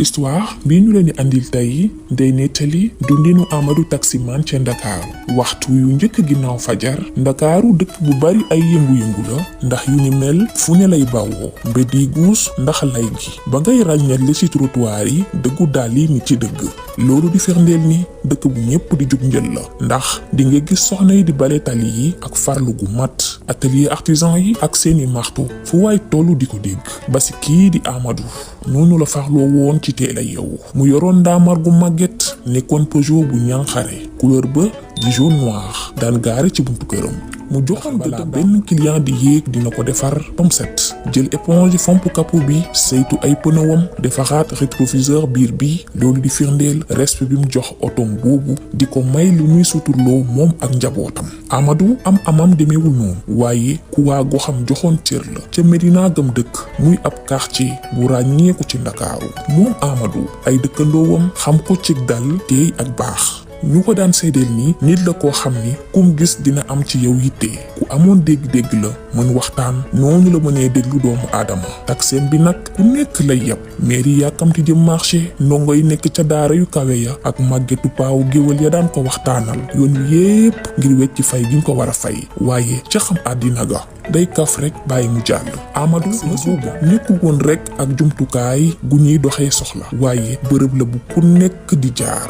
histoire bi ñu leen di andil tey day nettali dundinu Amadou taximan ca Ndakaaru waxtu yu njëkk ginnaaw fajar. Ndakaaru dëkk bu bari ay yëngu-yëngu la ndax yu ni mel fu ne lay bawoo mbedd yi guus ndax lay gi ba ngay ràññale ci trottoir yi dëggu daal yi ni ci dëgg. loolu di firndeel ni dëkk bu ñépp di jug njël la ndax di nga gis soxna yi di bale tali yi ak farlu gu mat, atelier artisan yi ak seeni martu fu waay tollu di ko dégg. ba si kii di Amadou noonu la farloo woon ci teel a yeewu mu yoroon ndaamar gu màgget nekkoon Peugeot bu ñànxare couleur ba di jaune noir daan gaare ci buntu këram. mu joxoon balaa benn client di yéeg dina ko defar bam set jël éponge fomp capot bi saytu ay pneuwam defaraat rétroviseur biir bi. loolu di firndeel respect bi mu jox otom boobu di ko may lu muy suturloo moom ak njabootam. Amadou amam demeewul noonu waaye ku waa goxam joxoon cër la ca Medina gam dëkk muy ab quartier bu ràññeeku ci Ndakaaru. moom Amadou ay dëkkandoowam xam ko ci dal teey ak baax. ñu ko daan seedeel ni nit la koo xam ni kum gis dina am ci yow yitte ku amoon dégg-dégg la mën waxtaan noonu la mënee déglu doomu aadama. taxem bi nag ku nekk lay yab mairie yàkkamti jëm marché ndongo yi nekk ca daara yu kawe ya ak màggetu paawu géwël ya daan ko waxtaanal yoon yépp ngir wecc fay gi ñu ko war a fay waaye ca xam àddina ga day kaf rek bàyyi mu jàll. Amadou boobu nekkul woon rek ak jumtukaay gu ñuy doxee soxla waaye bërëb la bu ku nekk di jaar.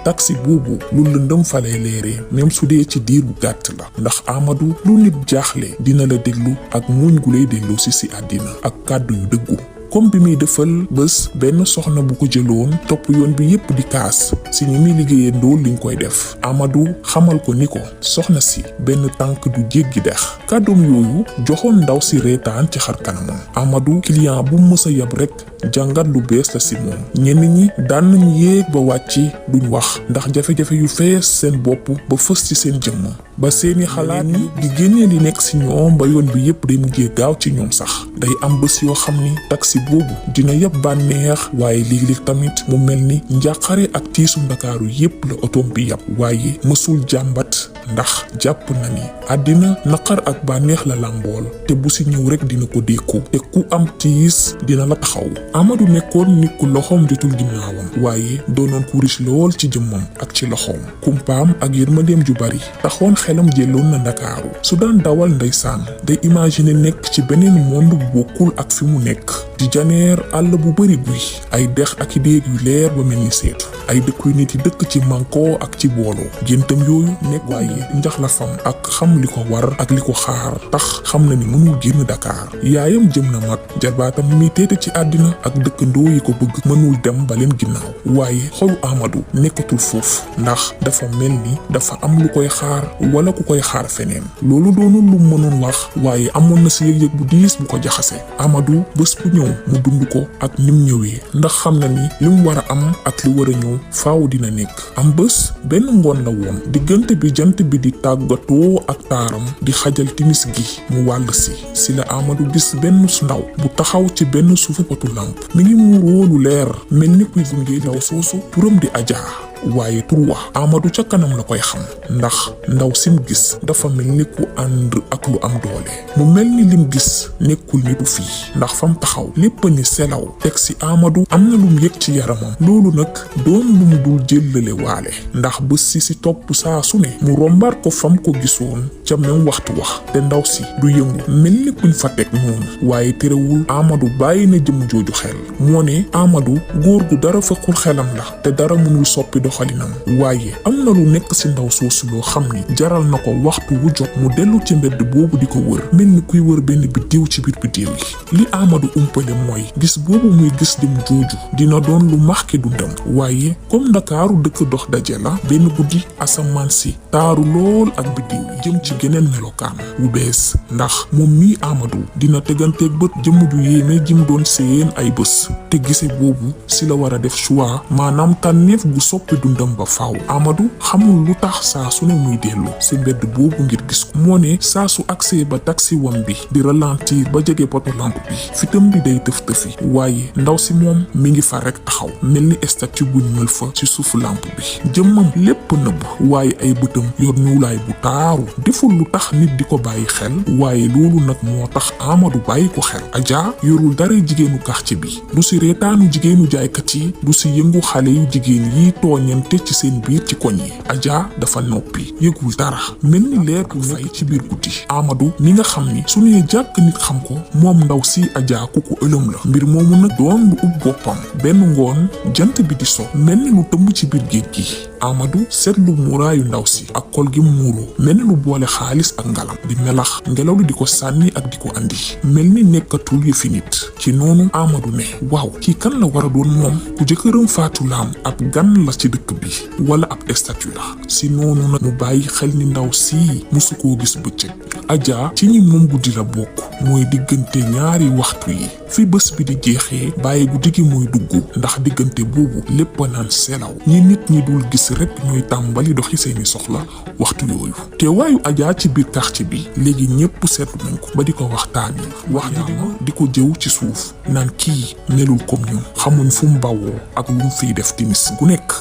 taxi boobu lu lëndëm fa lay leeree même su dee ci diir bu gàtt la ndax Amadou lu nit jaaxle dina la déglu ak muñ gu lay delloo si àddina ak kàddu yu dëggu. comme bi muy defal bés benn soxna bu ko jëloon topp yoon bi yépp di kaas si ñi muy liggéeyee ndóol liñ koy def. Amadou xamal ko ni ko soxna si benn tànk du jéggi dex. kàddoom yooyu joxoon ndaw si reetaan ci xar kanamam. Amadou client bu mës a yab rek jàngat lu bees la si moom. ñenn ñi daan nañ yéeg ba wàcci duñ wax ndax jafe-jafe yu fees seen bopp ba fës ci seen jëmm ba seeni xalaat ni di génnee li nekk si ñoom ba yoon bi yépp day mujjee gaaw ci ñoom sax. day am bés yoo xam ni taxi boobu dina yab bànneex waaye léeg-léeg tamit mu mel ni njàqare ak tiisu Ndakaaru yépp la otom bi yab waaye mësul jàmbat ndax jàpp na ni àddina naqar ak bànneex la làmbool te bu si ñëw rek dina ko dékku te ku am tiis dina la taxaw. Amadou nekkoon nit ku loxoom jotul ginnaawam waaye doonoon ku riche lool ci jëmmam ak ci loxoom. kumpaam ak yërmandeem ju bari taxoon xelam jëloon na Ndakaaru su daan dawal ndeysaan day imaginer nekk ci beneen monde bu bokkul ak fi mu nekk di janeer àll bu bari guy ay dex ak i déeg yu leer ba mel ni seetu ay dëkkuy nit yi dëkk ci mànkoo ak ci booloo. géntam yooyu nekk waaye njax la fam ak xam li ko war ak li ko xaar tax xam na ni mënul génn Dakar. yaayam jëm na mag jarbaatam mi teete ci àddina ak dëkkandoo yi ko bëgg mënul dem ba leen ginnaaw waaye xolu Amadou nekkatul foofu ndax dafa mel ni dafa am lu koy xaar wala ku koy xaar feneen. loolu doonul lu mënoon wax waaye amoon na si yëg-yëg bu diis bu ko jaxase. Amadou bés bu ñëw mu dund ko ak nim ñëwee ndax xam na ni li mu war a am ak li war a ñëw faaw dina nekk. am bés benn ngoon la woon diggante bi jant bi di tàggatoo ak taaram di xajal timis gi mu wàll si la Amadou gis benn ndaw bu taxaw ci benn suufu potu lamp mi ngi muuroo lu leer mel ni kuy gunge ndaw soosu turam di Adja. waaye tur wax Amadou ca kanam la koy xam ndax ndaw sim gis dafa mel ni ku ànd ak lu am doole. mu mel ni lim gis nekkul nitu fii ndax fam taxaw lépp ni selaw teg si Amadou am na lum yëg ci yaramam. loolu nag doon lu mu dul jëllale waale ndax bés si topp saa su ne mu rombaat ko fam ko gisoon ca même waxtu wax te ndaw si du yëngu mel ni kuñ fa teg noonu waaye terewul Amadou bàyyi na jëm jooju xel. moo ne Amadou góor gu dara fekkul xelam la te dara mënul soppi doxalinam waaye am na lu nekk ci ndaw soosu loo xam ni jaral na ko waxtu wu jot mu dellu ci mbedd boobu di ko wër mel ni kuy wër benn biddiw ci biir biddiw yi. li Amadou umpale mooy gis boobu muy gis dem jooju dina doon lu marqué dundam waaye comme Ndakaaru dëkk dox daje la benn guddi asamaan si taaru lool ak biddiw yi jëm ci geneen melokaan wu bees ndax moom mii Amadou dina teganteeg bët jëmm ju yéeme jim doon séyeen ay bés te gise boobu si la war a def choix maanaam tànneef gu soppi dundam ba faaw. Amadou xamul lu tax saa su ne muy dellu si mbedd boobu ngir gis ko. moo ne saa su agsee ba taxi wam bi di ralentir ba jege poto lampe bi fitam bi day tëf tëfi waaye ndaw si moom mi ngi fa rek taxaw mel ni statue bu ñuul fa ci suufu lampe bi jëmmam lépp nëbb waaye ay bëtam yor ñuulaay bu taaru deful lu tax nit di ko bàyyi xel waaye loolu nag moo tax Amadou bàyyi ko xel. Adja yorul dara jigéenu quartier bi du si reetaanu jigéenu jaaykat yi du si yëngu xale yu jigéen yi tooñante ci seen biir ci koñ yi. Adja dafa noppi yëgul dara mel ni leer bu fay ci biir guddi. Amadou mi nga xam ni su nee jàkk nit xam ko moom ndaw si Adja ku ko ëlëm la mbir moomu nag doon lu ub boppam benn ngoon jant bi di so mel ni lu tëmb ci biir géej gi. Amadou seetlu muuraayu ndaw si ak kol gi muuru mel ni lu boole xaalis ak ngalam di melax ngelaw li di ko sànni ak di ko andi mel ni nekkatul yëfi nit. ci noonu Amadou ne waaw kii kan la war a doon moom ku jëkkëram faatu laam ab gan la ci dëkk bi wala ab statue la. si noonu nag mu bàyyi xel ni ndaw si musu koo gis bëccëg. Adja ci ñi moom guddi la bokk mooy diggante ñaari waxtu yi fi bés bi di jeexee bàyyi guddi gi mooy dugg ndax diggante boobu lépp a naan selaw ñi nit ñi dul gis rek ñooy tàmbali doxi seeni soxla waxtu yooyu. te waayu Adja ci biir quartier bi léegi ñépp seetlu nañ ko ba di ko waxtaani wax di ko jëw ci suuf naan kii melul comme ñun xamuñ fu mu bawoo ak lu mu fiy def timis gu nekk.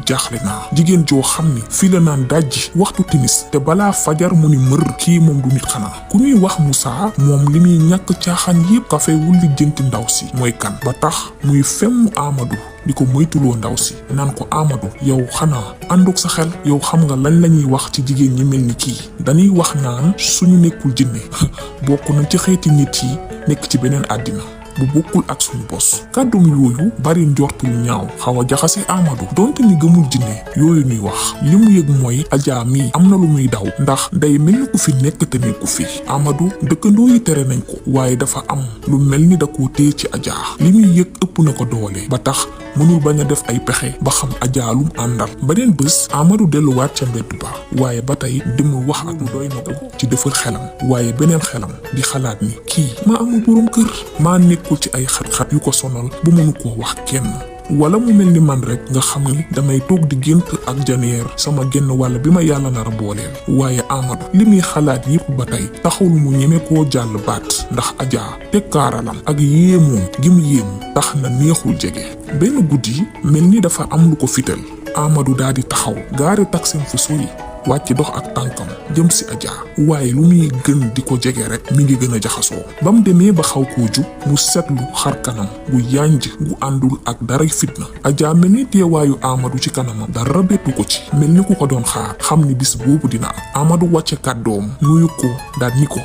jaaxle naa jigéen joo xam ni fii la naan dajji waxtu timis te balaa fajar mu ni mër kii moom du nit xanaa. ku ñuy wax Moussa moom li muy ñàkk caaxaan yépp kafe wul li jënti ndaw si mooy kan ba tax muy femm Amadou di ko moytuloo ndaw si naan ko Amadou yow xanaa ànduk sa xel yow xam nga lañ lañuy wax ci jigéen ñi mel ni kii dañuy wax naan suñu nekkul jinne bokk na ci xeeti nit yi nekk ci beneen àddina bu bokkul ak suñu bos. kàddum yooyu bari njortu yu ñaaw xaw a jaxase Amadou donte ni gëmul jinne yooyu ñuy wax li mu yëg mooy Adja mi am na lu muy daw ndax day mel ni ku fi nekk te nekku fi. Amadou dëkkandoo yi tere nañ ko waaye dafa am lu mel ni da koo téye ci Adja li muy yëg ëpp na ko doole ba tax mënul bañ a def ay pexe ba xam Adja lum àndal. beneen bés Amadou delluwaat ca mbedd ba waaye ba tey demul wax ak lu doy na ko ci defar xelam waaye beneen xelam di xalaat ni kii maa amul borom kër maa nekkul ci ay xat-xat yu ko sonal bu mënu koo wax kenn wala mu mel ni man rek nga xam ni damay toog di gént ak janeer sama genn wàll bi ma yàlla nar a booleel. waaye Amadou li muy xalaat yépp ba tey taxul mu ñeme koo jàll baat ndax Adja tekkaaralam ak yéemoom gi mu yéemu tax na neexul jege. benn guddi mel ni dafa am lu ko fital Amadou daal di taxaw gaari taksem fu sori wàcc dox ak tànkam jëm si Adja waaye lu muy gën di ko jege rek mi ngi gën a jaxasoo. ba mu demee ba xaw koo jub mu seetlu xar kanam gu yànj gu àndul ak dara fitna. Adja mel ni teewaayu Amadou ci kanamam dara bettu ko ci mel ni ku ko doon xaar xam ni bis boobu dina am. Amadou wàcce kàddoom nuyu ko daal ni ko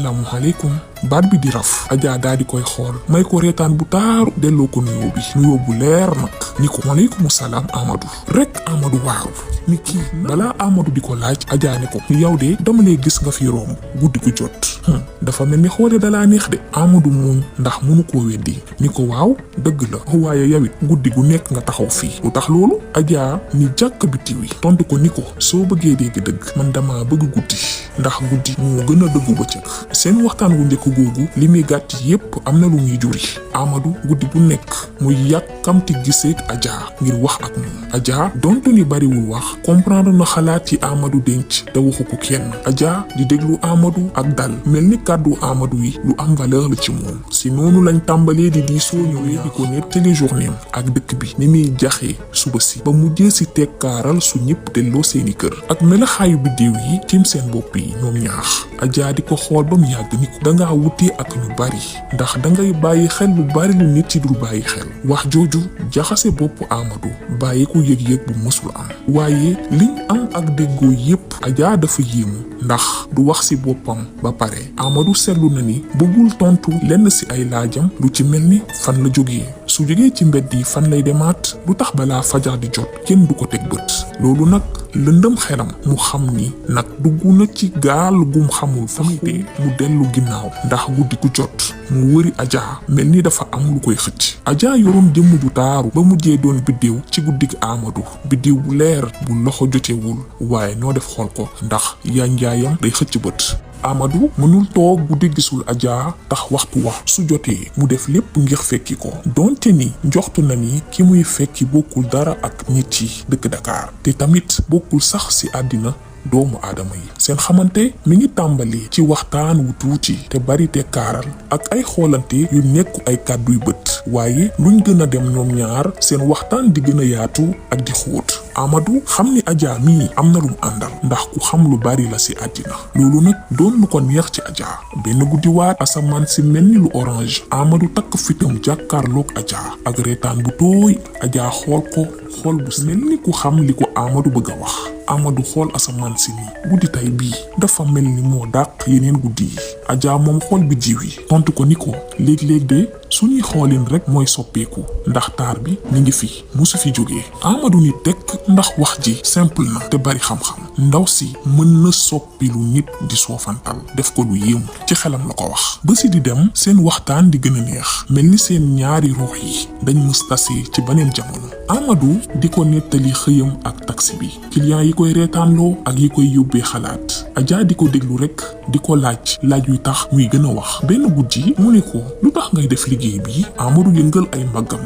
salaamualeykum. baat bi di raf Adja daal di koy xool may ko reetaan bu taaru delloo ko nuyoo bu leer nag ni ko waaleykum salaam Amadou rek Amadou waaw ni kii balaa Amadou di ko laaj Adja ne ko yow de dama lay gis nga fi romb guddi gu jot dafa mel ni xoole dalaa neex de. Amadou moom ndax mënu koo weddi ni ko waaw dëgg la waaye yow it guddi gu nekk nga taxaw fii lu tax loolu. Adja ni jàkk bi tiwi tontu ko ni ko soo bëggee dégg dëgg man dama bëgg guddi ndax guddi moo gën a dëggu bëccëg. seen waxtaan wu njëkk googu li muy gàtt yépp am na lu muy juri. Amadou guddi bu nekk muy yàkkamti giseek Adja ngir wax ak moom. Adja donte ni bariwul wax comprendre na xalaat yi Amadou denc te waxu ko kenn. Adja di déglu Amadou ak dal mel ni kàddu Amadou yi lu am valeur la ci moom. si noonu lañ tàmbalee di diisoo ñëwee di ko nettali journéem ak dëkk bi ni muy jaxee suba si ba mujjee si tekkaaral su ñëpp delloo seeni kër ak melaxaayu biddéew yi tiim seen bopp yi ñoom ñaax. Adja di ko xool ba mu yàgg ni ko dangaa wutee ak ñu bari ndax dangay bàyyi xel lu bari lu nit ci dul bàyyi xel. wax jooju jaxase bopp Amadou bàyyi ko yëg-yëg bu mësul am waaye liñ am ak déggoo yépp Adja dafa yéemu ndax du wax ci boppam ba pare. Amadou seetlu na ni bëggul tontu lenn ci ay laajam lu ci mel ni fan la jógee su jógee ci mbedd yi fan lay demaat lu tax balaa fajar di jot kenn du ko teg bët. loolu nag lëndëm xelam mu xam ni nag dugg na ci gaal gum xamul fa muy dee mu dellu ginnaaw ndax guddi gu jot mu wëri Adja mel ni dafa am lu koy xëcc. Adja yoroon jëmm ju taaru ba mujjee doon biddéew ci guddig Amadou biddéew bu leer bu loxo jotewul waaye noo def xool ko ndax yanjaayam day xëcc bët. Amadou mënul toog guddi gisul Adja tax waxtu wax su jotee mu def lépp ngir fekki ko donte ni njoxtu na ni ki muy fekki bokkul dara ak nit yi dëkk Dakar te tamit bokkul sax ci àddina doomu aadama yi seen xamante mi ngi tàmbali ci waxtaan wu tuuti te bari te kaaral ak ay xoolante yu nekk ay kàdduy bët waaye luñ gën a dem ñoom ñaar seen waxtaan di gën a yaatu ak di xóot Amadou xam ni Adja mii am na lum àndal ndax ku xam lu bari la ci àddina loolu nag doon lu ko neex ci Adja benn guddiwaat asamaan si mel ni lu orange Amadou takk fitam jàkkaarloog Adja ak reetaan bu tooy Adja xool ko xool bu mel ni ku xam li ko Amadou bëgg a wax Amadou xool asamaan si ni guddi tay bii dafa mel ni moo dàq yeneen guddi yi Adja moom xool bi jiw yi tontu ko ni ko léeg-léeg de suñuy xoolin rek mooy soppeeku ndax taar bi mi ngi fi musu fi jógee Amadou ni tekk ndax wax ji simple na te bari xam-xam ndaw si mën na soppi lu nit di soofantal def ko lu yéemu ci xelam la ko wax ba si di dem seen waxtaan di gën a neex mel ni seen ñaari ruux yi dañ mës tase ci beneen jamono Amadou di ko nettali xëyam ak taxi bi client yi koy reetaanloo ak yi koy yóbbee xalaat Adja di ko déglu rek di ko laaj yu tax muy gën a wax benn guddi mu ne ko lu tax ngay def liggéey bi Amadou yëngal ay mbaggam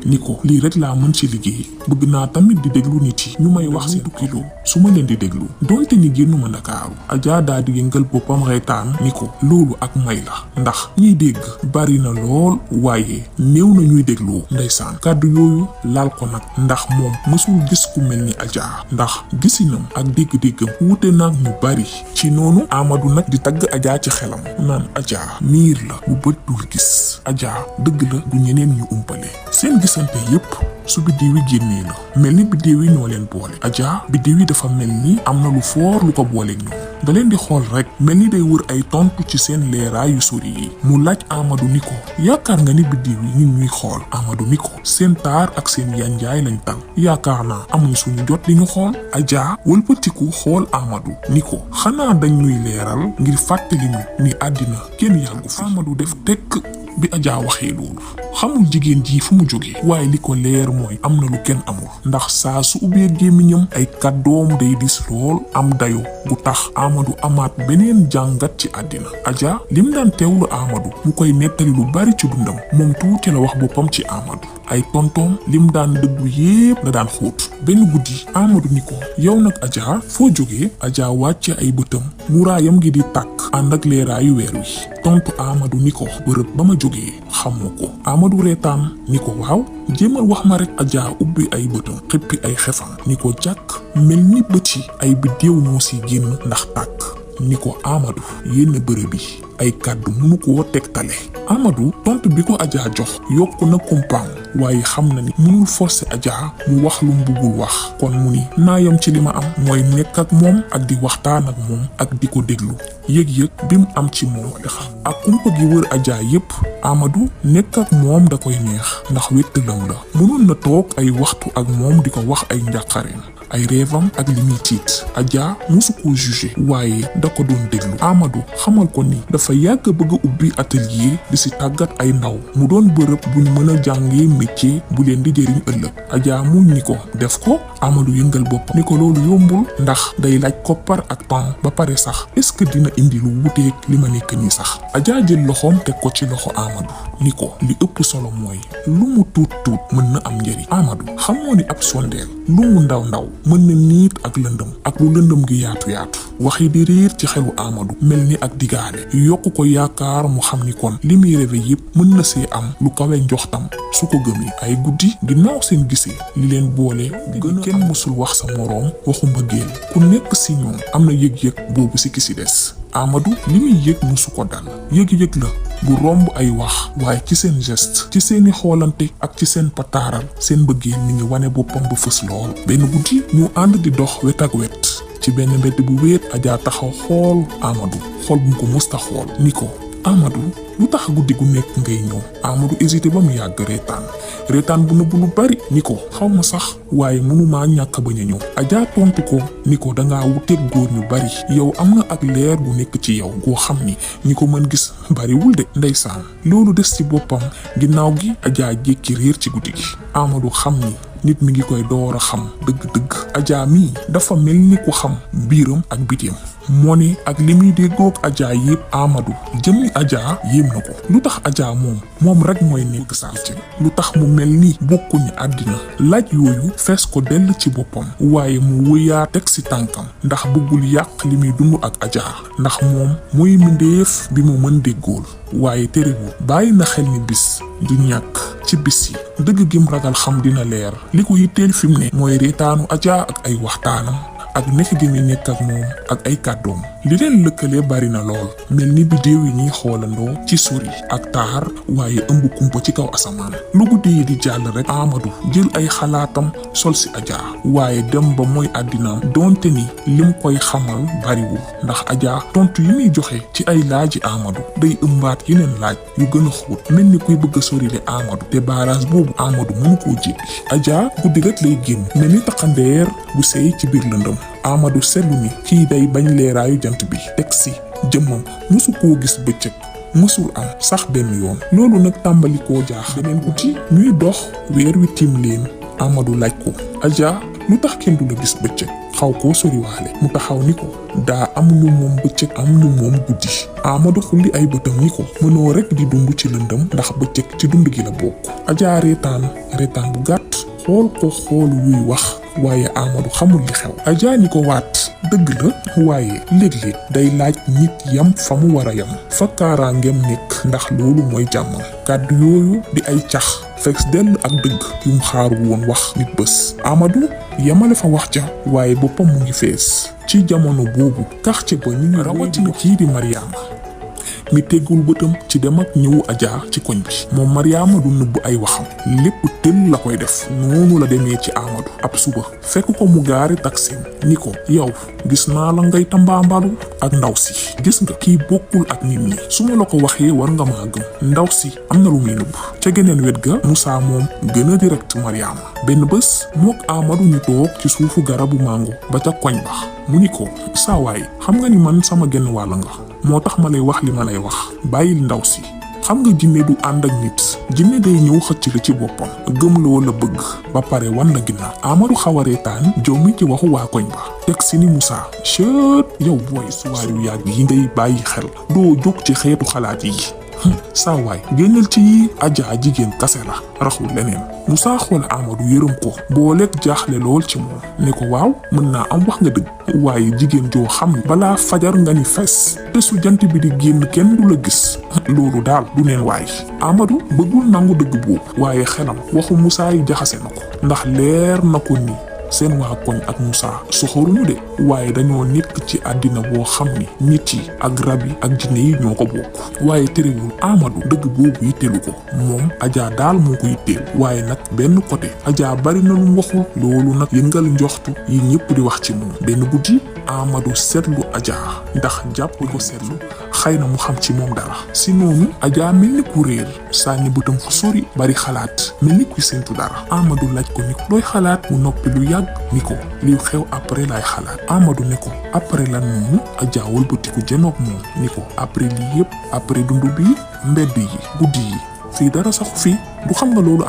ni ko lii rek laa mën ci liggéey bëgg naa tamit di déglu nit yi ñu may wax seen kilo su ma leen di déglu donte ni génnuma Ndakaaru Adja daa di yëngal boppam reetaan ni ko loolu ak may la ndax ñiy dégg bari na lool waaye néew na ñuy déglu ndeysaan kàddu yooyu laal ko nag ndax moom mësul gis ku mel ni Adja ndax gisinam ak dégg-déggam wuute nag ñu bari ci noonu Amadou nag di tagg Adja ci xelam naan Adja miir la bu bët dul gis Adja dëgg la du ñeneen ñu umpale seen gisante yépp su biddiw yi génnee la mel ni biddiw yi ñoo leen boole Adja biddiw yi dafa mel ni am na lu foor lu ko booleeg ñoom da leen di xool rek mel ni day wër ay tontu ci seen leeraay yu sori yi mu laaj Amadou ni ko yaakaar nga ni biddiw yi ñun ñuy xool Amadou ni ko seen taar ak seen yanjaay lañ tal yaakaar naa amuñ suñu jot li ñu xool Adja wëlbatiku xool Amadou ni ko xanaa dañ ñuy leeral ngir fàttali ñu ni àddina kenn yàggu fi Amadou def tekk bi Adja waxee loolu xamul jigéen ji fu mu jógee waaye li ko leer mooy am na lu kenn amul ndax saa su ubbee gémmiñam ay kàddoom day dis lool am dayo gu tax Amadou amaat beneen jàngat ci àddina Adja lim daan teewlu Amadou mu koy nettali lu bari ci dundam moom tuuti la wax boppam ci Amadou ay tontoom lim daan dëggu yépp la daan xóot benn guddi Amadou ni ko yow nag Adja foo jógee Adja wàcce ay bëtam muraayam gi di tàkk ànd ak leeraayu weer wi tontu Amadou ni ko bërëb ba ma jógee xamoo ko Amadou reetaan ni ko waaw jéemal wax ma rek Adja ubbi ay bëtam xippi ay xefam ni ko jàkk mel ni bëti ay biddéew ñoo si génn ndax tàkk ni ko Amadou yenn bërëb bi ay kàddu mënu koo tegtale Amadou tontu bi ko Adja jox yokku na kumpaam waaye xam na ni mënul forcer Adja mu wax lu mu bëggul wax kon mu ni naayam ci li ma am mooy nekk ak moom ak di waxtaan ak moom ak di ko déglu yëg-yëg bi mu am ci moom ak kumpa gi wër Adja yépp Amadou nekk ak moom da koy neex ndax wéttalam la mënoon na toog ay waxtu ak moom di ko wax ay njàqareem ay rêvam ak li muy tiit Adja musu ko jugé waaye da ko doon déglu Amadou xamal ko ni dafa yàgg bëgg a ubbi atelier di si tàggat ay ndaw mu doon bërëb buñ mën a jàngee métier bu leen di jëriñ ëllëg Adja muñ ni ko def ko Amadou yëngal bopp ni ko loolu yombul ndax day laaj koppar ak temps ba pare sax est-ce que dina indi lu wuteeg li ma nekk nii sax Adja jël loxoom teg ko ci loxo Amadou ni ko li ëpp solo mooy lu mu tuut mën na am njëriñ Amadou xamoo ni ab sondeel lu mu ndaw mën na niit ak lëndëm ak lu lëndëm gi yaatu waxi di riir ci xelu Amadou mel ni ak digaale yokku ko yaakaar mu xam ni kon li muy rêvé yépp mën na see am lu kawe njoxtam su ko gëmee ay guddi ginnaaw seen gisee li leen boole gën kenn mësul wax sa moroom waxu mbëggeel ku nekk si ñoom am na yëg-yëg boobu si ki si des Amadou li muy yëg musu ko dal yëg-yëg la bu romb ay wax waaye ci seen geste ci seeni xoolante ak ci seen pataaral seen mbëggeel mi ngi wane boppam bu fës lool benn guddi ñu ànd di dox wet ak wet ci benn mbedd bu wéet Adja taxaw xool Amadou xool bu mu ko musta xool ni ko Amadou lu tax guddi gu nekk ngay ñëw Amadou hésité ba mu yàgg reetaan bu nëbb lu bari ni ko xaw ma sax waaye mënumaa ñàkk bañ a ñëw Adja tontu ko ni ko dangaa wuteeg góor ñu bari yow am nga ak leer bu nekk ci yow goo xam ni ñi ko mën gis bariwul de ndeysaan loolu des ci boppam ginnaaw gi Adja jékki réer ci guddi gi Amadou xam ni nit mi ngi koy door a xam dëgg-dëgg Adja mii dafa mel ni ku xam biiram ak bitim moni ak li muy déggoog Adja yëpp Amadou jëmmi Adja yéem na ko. lu tax Adja moom rek mooy nekk saa ci lu tax mu mel ni bokkuñu àddina laaj yooyu fees ko dell ci boppam waaye mu wëyaa teg si tànkam ndax bëggul yàq li muy dund ak Adja ndax moom mooy mbindeef bi mu mën déggool waaye terewul bàyyi na xel ni bis du ñàkk ci bis yi dëgg gim ragal xam dina leer li ko yitteel fi mu ne mooy reetaanu Adja ak ay waxtaanam ak nekk gi muy nekk ak moom ak ay kàddoom li leen lëkkale bari na lool mel ni bidéew yi ñuy xoolandoo ci sori ak taar waaye ëmb kumpa ci kaw asamaan lu guddi yi di jàll rek Amadou jël ay xalaatam sol si Adja waaye dem ba mooy àddinaam donte ni lim koy xamal bariwul ndax Adja tontu yi muy joxe ci ay laaji Amadou day ëmbaat yeneen laaj yu gën a xóot mel ni kuy bëgg a sorile Amadou te barrage boobu Amadou mënu koo jéggi Adja guddi rek lay génn mel ni taxandeer bu seey ci biir lëndëm Amadou seetlu ni kii day bañ leeraayu jant bi teg si jëmmam musu koo gis bëccëg musul am sax benn yoon loolu nag tàmbali koo jaax beneen guddi ñuy dox weer wi tiim leen Amadou laaj ko Adja lu tax kenn du la gis bëccëg xaw koo soriwaale mu taxaw ni ko daa am ñu moom bëccëg am ñu moom guddi Amadou xulli ay bëtam ni ko mënoo rek di dund ci lëndëm ndax bëccëg ci dund gi la bokk Adja reetaan bu gàtt xool ko xool wuy wax waaye Amadou xamul li xew Adja ni ko waat dëgg la waaye léeg-léeg day laaj nit yam fa mu war a yam fa kaaraangeem nekk ndax loolu mooy jàmmam kàddu yooyu di ay cax fees dell ak dëgg yum xaaru woon wax nit bés Amadou yamale fa wax ja waaye boppam mu ngi fees ci jamono boobu quartier ba ñu ngi rawatina kii di Mariama mi teggul bëtam ci dem ak ñëwu Adja ci koñ bi moom Mariama du nëbb ay waxam lépp tël la koy def noonu la demee ci Amadou ab suba fekk ko mu gaari taxi ni ko yow gis naa la ngay tambaambalu ak ndaw si gis nga kii bokkul ak nit ñi su ma la ko waxee war nga maa gëm ndaw si am na lu muy nëbb ca geneen wet ga Moussa moom gën a direct Mariama benn bés mook Amadou ñu toog ci suufu garabu mango ba ca koñ ba mu ni ko saawaay xam nga ni man sama genn wàll nga moo tax ma lay wax li ma lay wax bàyyil ndaw si xam nga jinne du ànd ak nit jinne day ñëw xëcc la ci boppam gëm la wala bëgg ba pare wan la ginnaaw Amadou xaw a reetaan jommi ci waxu waa koñ ba teg si ni Moussa chët yow booy suwaar yu yàgg yi ngay bàyyi xel doo jóg ci xeetu xalaat yi saa waay génnal ci yi Adja jigéen kase la raxul leneen Moussa xool Amadou yërëm ko booleeg jaaxle lool ci moom ne ko waaw mën naa am wax nga dëgg waaye jigéen joo xam ne balaa fajar nga ni fes te su jant bi di génn kenn du la gis loolu daal du neen waay Amadou bëggul nangu dëgg boobu waaye xelam waxu Moussa yi jaxase na ko ndax leer na ko ni seen waa koñ ak Moussa soxoruñu de waaye dañoo nekk ci àddina boo xam ni nit yi ak rab yi ak jinne yi ñoo ko bokk waaye terewul Amadou dëgg boobu yitteelu ko moom Adja daal moo ko yitteel waaye nag benn côté Adja bari na lu mu waxul loolu nag yëngal njoxtu yi ñëpp di wax ci moom benn guddi Amadou seetlu Adja ndax jàpp ko seetlu xëy na mu xam ci moom dara si noonu Adja mel ni ku réer sànni bëtam fu sori bari xalaat mel ni kuy séntu dara Amadou laaj ko ni ko looy xalaat mu noppi lu yàgg ni ko liy xew après lay xalaat Amadou ne ko après lan noonu Adja wëlbatiku janoog moom ni ko après lii yëpp après dundu bi mbedd yi guddi yi fii dara saxu fii du xam nga loolu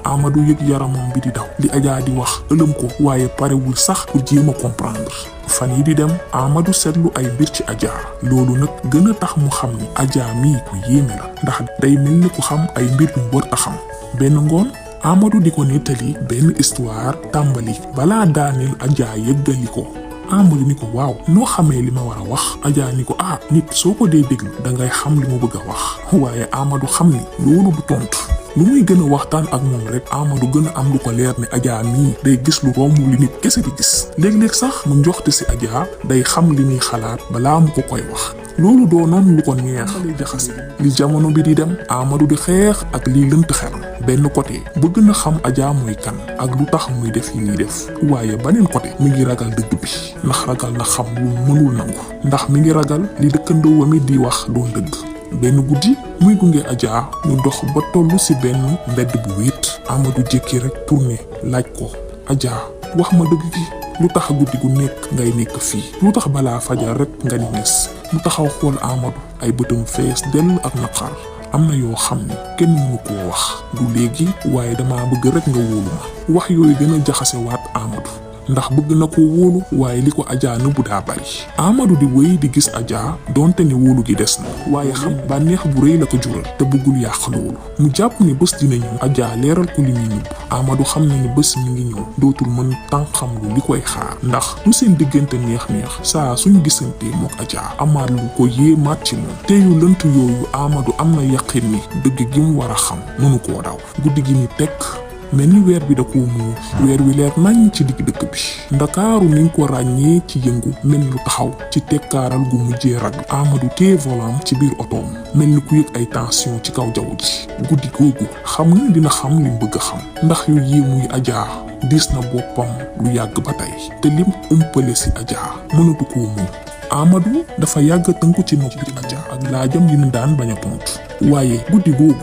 Amadou yëg yaramam bi di daw li Adja di wax ëlëm ko waaye parewul sax pour jéem a comprendre fan yi di dem Amadou seetlu ay mbir ci Adja loolu nag gën a tax mu xam ni Adja mii ku yéeme la ndax day mel ni ku xam ay mbir yu war a xam benn ngoon Amadou di ko nettali benn histoire tàmbali balaa daaneel Adja yëggali ko Amadou ni ko waaw noo xamee li ma war a wax Adja ni ko nit soo ko dee déglu dangay xam li mu bëgg a wax waaye Amadou xam ni loolu du tontu lu muy gën a waxtaan ak moom rek Amadou gën a am lu ko leer ne Adja mii day gis lu romb li nit kese di gis léeg-léeg sax mu njoxte si Adja day xam li muy xalaat balaa mu ko koy wax loolu doonoon lu ko neex lay jaxase li jamono bi di dem Amadou di xeex ak liy lënt xelam benn côté bëgg na xam Adja mooy kan ak lu tax muy def yi muy def waaye beneen côté mi ngi ragal dëgg bi ndax ragal na xam lu mënul nangu ndax mi ngi ragal li dëkkandoo wami di wax doon dëgg benn guddi muy gunge Adja ñu dox ba tollu ci benn mbedd bu wéet Amadou jékki rek tourné laaj ko Adja wax ma dëgg gi lu tax guddi gu nekk ngay nekk fii lu tax balaa fajar rek nga ni mes mu taxaw xool Amadou ay bëtam fees dell ak naqar am na yoo xam ni kenn mënu koo wax du léegi waaye dama bëgg rek nga wóolu ma wax yooyu gën a jaxase waat Amadou ndax bëgg na ko wóolu waaye li ko Adja nëbbu daa bari. Amadou di wéy di gis Adja donte ne wóolu gi des na waaye xam bànneex bu rëy la ko jural te bëggul yàq loolu. mu jàpp ni bés dina ñëw Adja leeral ko li muy nëbb. Amadou xam na ni bés mi ngi ñëw dootul mën tànqam lu li koy xaar ndax lu seen diggante neex saa suñu gisantee mook Adja amaat lu ko yéemaat ci moom. te yu lënt yooyu Amadou am na yaqin ni dëgg gi mu war a xam mënu koo daw. guddi gi ni tekk mel ni weer bi da koo muur. weer wi leer nañ ci digg dëkk bi. ndakaaru ni nga ko ràññee ci yëngu mel ni lu taxaw ci tekkaaral gu mujjee rag. Amadou téye volant ci biir otoom mel ni ku yëg ay tension ci kaw jaww ji. guddi googu xam na dina xam li mu bëgg a xam ndax yu yéemu yi Adja diis na boppam lu yàgg ba tey te lim umpale si Adja mënatu koo muñ. Amadou dafa yàgg tënku ci noppi Adja ak laajam yi mu daan bañ a tontu waaye guddi googu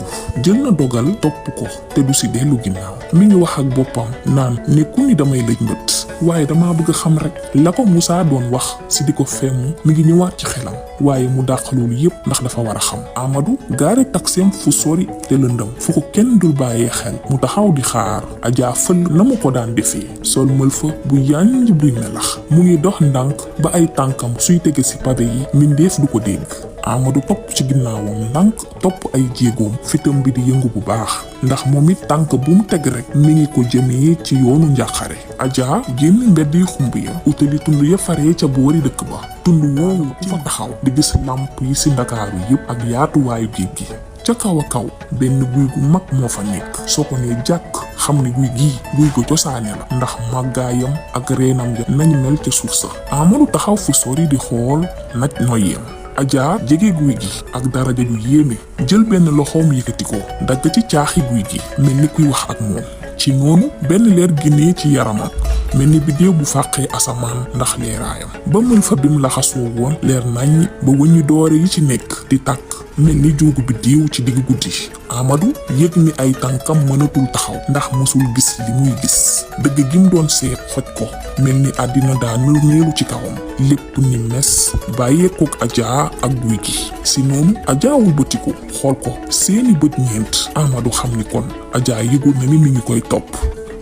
jël na dogal topp ko te du si dellu ginnaaw. mi ngi wax ak boppam naan nekku ni damay lëj mbët waaye dama bëgg xam rek la ko Moussa doon wax si di ko femm mi ngi ñëwaat ci xelam waaye mu dàq loolu yépp ndax dafa war a xam. Amadou gaare takseem fu sori te lëndëm fu ko kenn dul bàyyee xel mu taxaw di xaar Adja fël na mu ko daan defee sol mël fa bu yànj buy melax mu ngi dox ndànk ba ay tànkam suy tege si pavé yi mindeef du ko dégg. Amadou topp ci ginnaawam ndànk topp ay jéegoom fitam bi di yëngu bu baax ndax moom it tànk bu mu teg rek mi ngi ko jëmee ci yoonu njàqare. Adja génn mbedd yi xumb ya utali tund ya faree ca boori dëkk ba. tund woowu fa taxaw di gis làmp yi si Ndakaaru yépp ak yaatuwaayu géej gi. ca kaw a kaw benn guy gu mag moo fa nekk soo ko nee jàkk xam ne guy gii guy gu cosaane la ndax màggaayam ak reenam ya nañ mel ca suuf sa. Amadou taxaw fu sori di xool naj noyyeem. Adja jege guy gi ak daraja ju yéeme jël benn loxoom yëkkati ko dagg ci caaxi guy gi mel ni kuy wax ak moom. ci noonu benn leer génnee ci yaramam mel ni biddéew bu fàqee asamaan ndax leeraayam ba mën fa bim laxasoo woon leer naññ ba wëñu doore yi ci nekk di tàkk mel ni jóogu biddéew ci digg guddi. Amadou yëg ni ay tànkam mënatul taxaw ndax musul gis li muy gis dëgg gi mu doon seet xoj ko mel ni àddina daa nërmeelu ci kawam lépp ni mes bàyyeekook Adja ak guy gi. si noonu Adja wëlbatiku xool ko seeni bët ñeent. Amadou xam ni kon Adja yëgul na ni mi ngi koy topp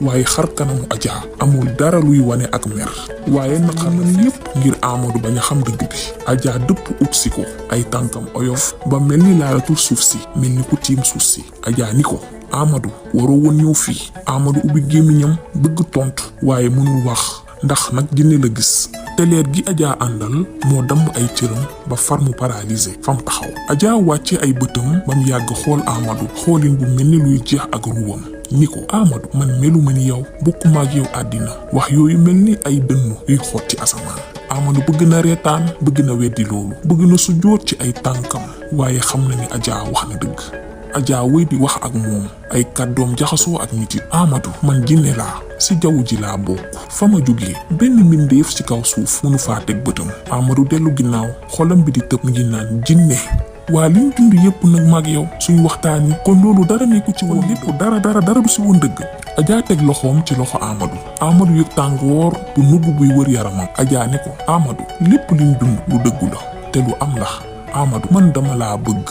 waaye xar kanamu Adja amul dara luy wane ak mer waaye naqar na yépp ngir Amadou bañ a xam dëgg bi. Adja dëpp ut si ko ay tànkam oyof ba mel ni laalatul suuf si mel ni ku tiim suuf si. Adja ni ko Amadou waroo woon ñëw fii. Amadou ubbi gémmiñam bëgg tontu waaye mënul wax ndax nag jinne la gis te leer gi Adja àndal moo damm ay cëram ba far mu paralysé fam taxaw. Adja wàcce ay bëtam ba mu yàgg xool Amadou xoolin bu mel ni luy jeex ak ruwam ni ko Amadou man meluma ni yow bokkuma ak yow àddina. wax yooyu mel ni ay dënnu yuy xotti asamaan. Amadou bëgg na reetaan bëgg na weddi loolu bëgg na sujjóot ci ay tànkam waaye xam na ni Adja wax na dëgg. Adja wéy di wax ak moom ay kàddoom jaxasoo ak nit yi. Amadou man jinne laa si jaww ji laa bokk fa ma jógee benn mbindeef ci kaw suuf mënu faa teg bëtam. Amadou dellu ginnaaw xolam bi di tëb ngi naan jinne waa liñ dund yépp nag mag yow suñu waxtaan yi kon loolu dara nekku ci woon lépp dara du si woon dëgg. Adja teg loxoom ci loxo Amadou yëg tàngoor bu nugg buy wër yaramam. Adja ne ko Amadou lépp liñ dund lu dëggu la te lu am la. Amadou man dama laa bëgg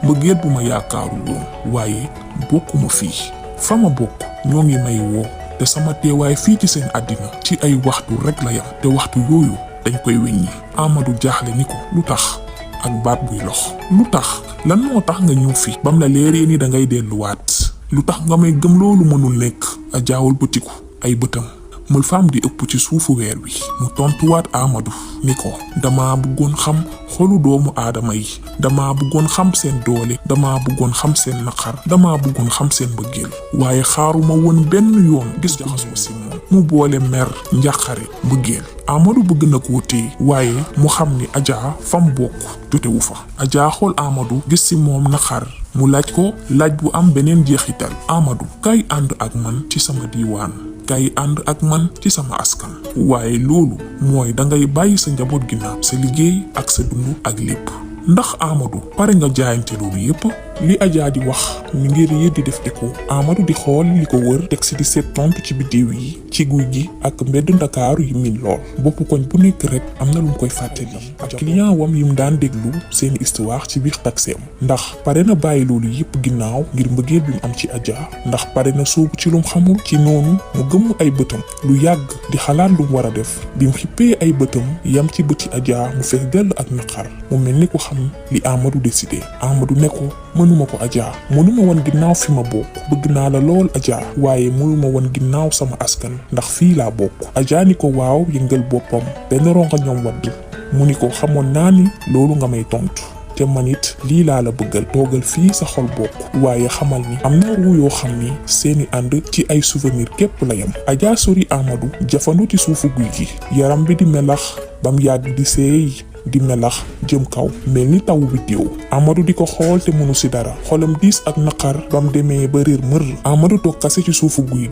mbëggeel bu ma yaakaaru woon waaye bokkuma fii fa ma bokk ñoo ngi may woo te sama teewaay fii ci seen àddina ci ay waxtu rek la yam te waxtu yooyu dañ koy weññi. Amadou jaaxle ni ko lu tax ak baat buy lox lu tax lan moo tax nga ñëw fii bam la leeree ni da ngay delluwaat lu tax nga may gëm loolu mënul nekk. a jaawul bëtiku ay bëtam mël faam di ëpp ci suufu weer wi mu tontuwaat Amadou ni ko dama bëggoon xam xolu doomu aadama yi dama bëggoon xam seen doole dama bëggoon xam seen naqar dama bëggoon xam seen bëggeel waaye xaaruma woon benn yoon gis jaxasoo si moom mu boole mer njàqare bëggeel. Amadou bëgg na koo téye waaye mu xam ni Adja fam bokk jotewu fa. Adja xool Amadou gis si moom naqar mu laaj ko laaj bu am beneen jeexital. Amadou kay ànd ak man ci sama diiwaan kay ànd ak man ci sama askan waaye loolu mooy dangay bàyyi sa njaboot ginnaaw sa liggéey ak sa dund ak lépp ndax Amadou pare nga jaayante loolu yépp. li Adja di wax mi ngi riir di def écho. Amadou di xool li ko wër teg si di seet tontu ci biddiw yi ci guy gi ak mbedd Ndakaaru yi min lool. boppu koñ bu nekk rek am na lu mu koy fàttali ak client wam yi mu daan déglu seen histoire ci biir taxeem. ndax pare na bàyyi loolu yëpp ginnaaw ngir mbëggeel bi mu am ci Adja. ndax pare na sóobu ci lum xamul. ci noonu mu gëmm ay bëtam lu yàgg di xalaat lu mu war a def. bi mu xippee ay bëtam yam ci bëti Adja mu fees dell ak naqar. mu mel ni ko xam li Amadou décidé. Amadou ne ko mënuma ko Adja, mënuma woon ginnaaw fi ma bokk. bëgg naa la lool Adja, waaye mënuma woon ginnaaw sama askan ndax fii laa bokk. Adja ni ko waaw yëngal boppam benn ronga ñoom wadd. mu ni ko xamoon naa ni loolu nga may tontu. te man it lii laa la bëggal toogal fii sa xol bokk. waaye xamal ni am na ruu yoo xam ni seeni ànd ci ay souvenir képp la yem. Adja sori Amadou jafandu ci suufu guy gi. yaram bi di melax bam yàgg di seey di melax jëm kaw mel ni tawu biddiw. Amadou di ko xool te mënu si dara. xolam diis ak naqar bam demee ba réer mër. Amadou toog kase ci suufu guy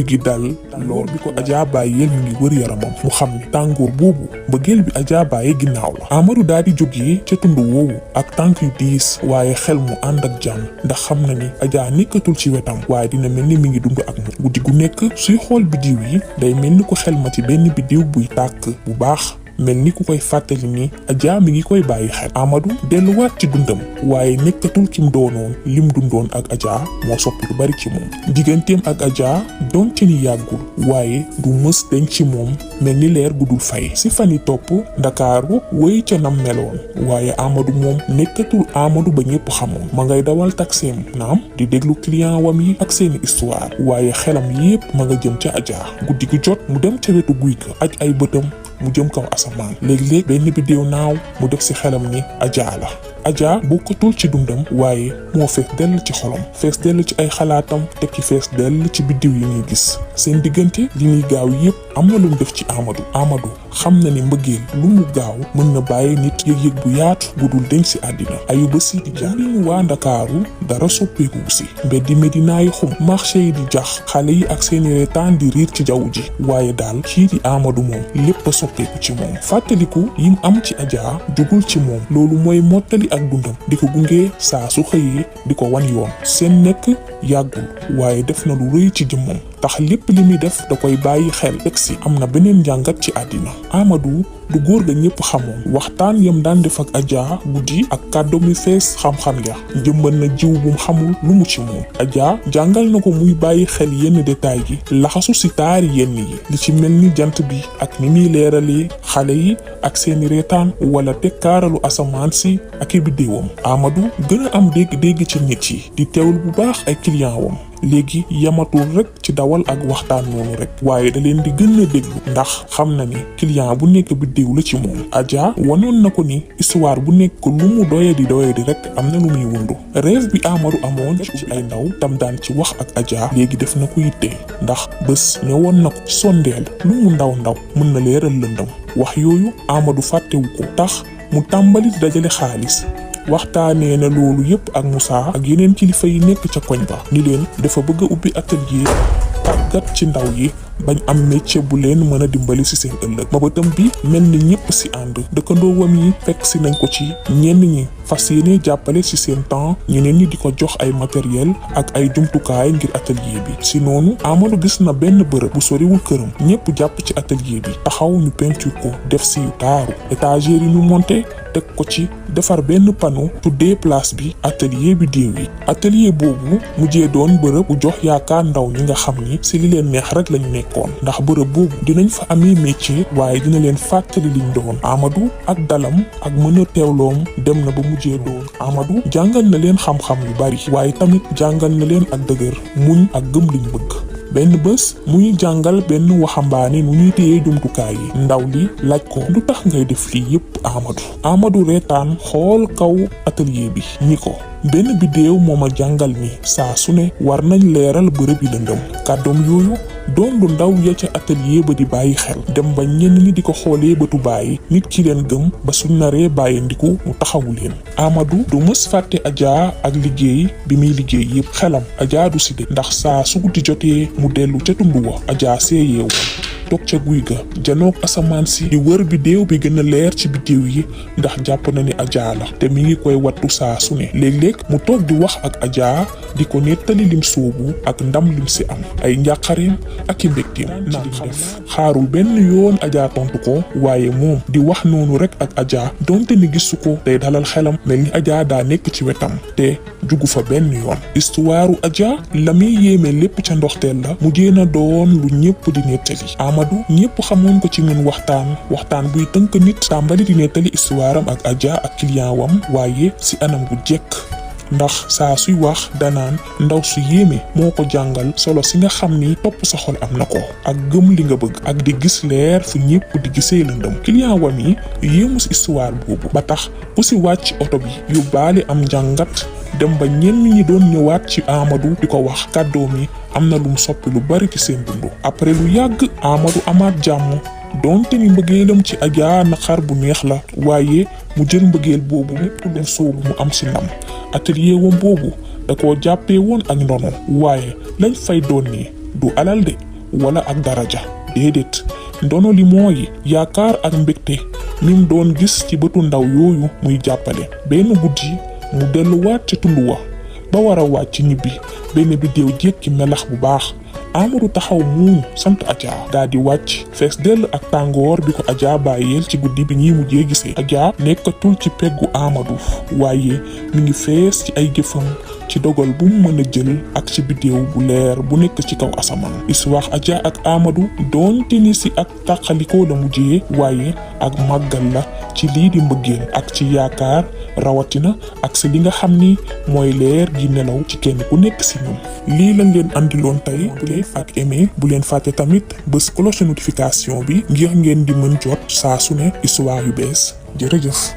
gi dal lool bi ko Adja bàyyeel mi ngi wër yaramam. mu xam ni tàngoor boobu mbëggeel bi Adja bàyyee ginnaaw la. Amadou daal di jógee ca tund woowu ak tànk yu diis waaye xel mu ànd ak jàmm ndax xam na ni Adja nekkatul ci wetam waaye dina mel ni mi ngi dund ak moom. guddi gu nekk suy xool biddiw yi day mel ni ko xel ma ci benn biddiw buy tàkk bu baax. mel ni ku koy fàttali ni Adja mi ngi koy bàyyi xel. Amadou delluwaat ci dundam waaye nekkatul kim doonoon lim dundoon ak Adja moo soppi lu bari ci moom. digganteem ak Adja donte ni yàggul waaye du mës dañ ci moom mel ni leer gu dul fay. si fan yi topp Ndakaaru wéy ca nam meloon waaye Amadou moom nekkatul Amadou ba ñëpp xamoon. ma ngay dawal taxeem naam di déglu client wam yi ak seeni histoire waaye xelam yépp ma nga jëm ca Adja. guddi gi jot mu dem ca wetu guy ga aj ay bëtam mu jëm kaw asamaan. léeg-léeg benn biddew naaw mu def ci xelam ni Adja la. Adja bokkatul ci dundam waaye moo fees dell ci xolam fees dell ci ay xalaatam te ci fees dell ci biddiw yi ñuy gis. seen diggante li ñuy gaaw yépp am na lu mu def ci Amadou xam na ni mbëggeel lu mu gaaw mën na bàyyi nit yëg-yëg bu yaatu bu dul deñ ci àddina. ayu bés yi di jaar ñu waa Ndakaaru dara soppeeku si mbeddi Medina yi xum marché yi di jax xale yi ak seeni reetaan di riir ci jaww ji waaye daal kii di Amadou moom lépp a soppeeku ci moom. fàttaliku yim am ci Adja jugul ci moom loolu mooy mottali ak dundam di ko gunge saa su xëyee di ko wan yoon. seen nekk yàggul waaye def na lu rëy ci jëmmam tax lépp li muy def da koy bàyyi xel teg si am na beneen njàngat ci àddina. Amadou du góor ga ñëpp xamoon waxtaan yam daan def ak Adja guddi ak kàddu mi fees xam-xam ya jëmbat na jiw bu mu xamul lu mu ci moom. Adja jàngal na ko muy bàyyi xel yenn détails yi laxasu si taari yenn yi li ci mel ni jant bi ak ni muy leeralee xale yi ak seeni reetaan wala tekkaaralu asamaan si ak i biddéewam. Amadou gën a am dégg-dégg ci nit yi di teewul bu baax ay client wam. léegi yamatul rek ci dawal ak waxtaan noonu rek waaye da leen di gën a déglu ndax xam na ni client bu nekk biddiw la ci moom. Adja wanoon na ko ni histoire bu nekk lu mu doyadi rek am na lu muy wundu. rêve bi Amadou amoon ci ay ndaw tam daan ci wax ak Adja léegi def na ko yitte ndax bés ñëwoon na ko sondeel lu mu ndaw mën na leeral lëndam. wax yooyu Amadou fàttewu ko tax mu tàmbali di dajale xaalis. waxtaanee na loolu yépp ak Moussa ak yeneen kilifa yi nekk ca koñ ba ni leen dafa bëgg a ubbi atelier tàggat ci ndaw yi bañ am métier bu leen mën a dimbali ci seen ëllëg. mabatam bi mel ni ñëpp ci ànd dëkkandoo wam yi fekk ci nañ ko ci ñenn ñi fas yéene jàppale ci seen temps ñeneen ñi di ko jox ay matériel ak ay jumtukaay ngir atelier bi. ci noonu Amadou gis na benn bërëb bu soriwul këram ñëpp jàpp ci atelier bi taxaw ñu peinture ko def ci yu taaru étagère yi ñu monté teg ko ci defar benn panneau tuddee place bi atelier bi déew yi. atelier boobu mujjee doon bërëb bu jox yaakaar ndaw ñi nga xam ni ci li leen neex rek lañu nekkoon ndax bërëb boobu dinañ fa amee métier waaye dina leen fàttali liñ doon. Amadou ak dalam ak mën a teewloom dem na ba mujjee doon. Amadou jàngal na leen xam-xam yu bari waaye tamit jàngal na leen ak dëgër muñ ak gëm liñ bëgg. benn bés muy jàngal benn waxambaane nu ñuy téye jumtukaay yi ndaw li laaj ko lu tax ngay def lii yépp Amadou reetaan xool kaw atelier bi ni ko benn biddéew moo ma jàngal ni saa su ne war nañ leeral bërëb yi lëndëm. kàddoom yooyu doon lu ndaw ya ca atelier ba di bàyyi xel dem ba ñenn ñi di ko xoolee bëtu bàyyi nit ki leen gëm ba suñ naree bàyyi ndiku mu taxawu leen. Amadou du mës fàtte Adja ak liggéey bi muy liggéey yépp xelam Adja du si de ndax saa su guddi jotee mu dellu ca tund wa Adja see yeewu toog ca guy ga janoog asamaan si di wër bidéew bi gën a leer ci bidéew yi ndax jàpp na ni Adja la te mi ngi koy wattu saa su ne léeg-léeg mu toog di wax ak Adja di ko nettali lim soobu ak ndam lim si am ay njàqareem ak i mbégteem naan def xaarul benn yoon Adja tontu ko waaye moom di wax noonu rek ak Adja donte ni gisu ko day dalal xelam mel ni Adja daa nekk ci wetam te jugu fa benn yoon. Histoire Adja la muy yéeme lépp ca ndoxteel la mujjee na doon lu ñëpp di nettali Amadou ñëpp xamoon ko ci ñun waxtaan buy tënk nit tàmbali di nettali histoire am ak Adja ak client wam waaye si anam gu jekk ndax saa suy wax danaan ndaw su yéeme moo ko jàngal solo si nga xam ni topp sa xol am na ko ak gëm li nga bëgg ak di gis leer fu ñëpp di gisee lëndëm client wam yi yéemu si histoire boobu ba tax ku si wàcc oto bi yóbbaale am njàngat dem ba ñenn ñi doon ñëwaat ci Amadou di ko wax kàddoom yi am na lum soppi lu bari ci seen dund après lu yàgg Amadou amaat jàmm donte ni mbëggeelam ci Adja naqar bu neex la waaye mu jël mbëggeel boobu lépp lu soobu mu am si ndam atelier wam boobu da koo jàppee woon ak ndono waaye lañ fay doon ni du alal de wala ak daraja déedéet ndono li mooy yaakaar ak mbégte mim doon gis ci bëtu ndaw yooyu muy jàppale benn guddi mu delluwaat ca tund wa ba war a wàcc ñibbi benn bidéew jékki melax bu baax Amadou taxaw muuñ sant Adja daa di wàcc fees dell ak tàngoor bi ko Adja bàyyeel ci guddi bi ñuy mujjee gisee Adja nekkatul ci peggu Amadou waaye mi ngi fees ci ay jëfam ci dogal bu mu mën a jël ak ci bidéew bu leer bu nekk ci kaw asamaan histoire Adja ak Amadou doonte ni si ak tàqalikoo la mujjee waaye ak màggal la ci lii di mbëggeel ak ci yaakaar rawatina ak si li nga xam ni mooy leer gi nelaw ci kenn ku nekk si ñoom lii lañ leen andiloon tey ak aimé bu leen fàtte tamit bés cloche notification bi ngir ngeen di mën jot saa su ne histoire yu bees jërëjëf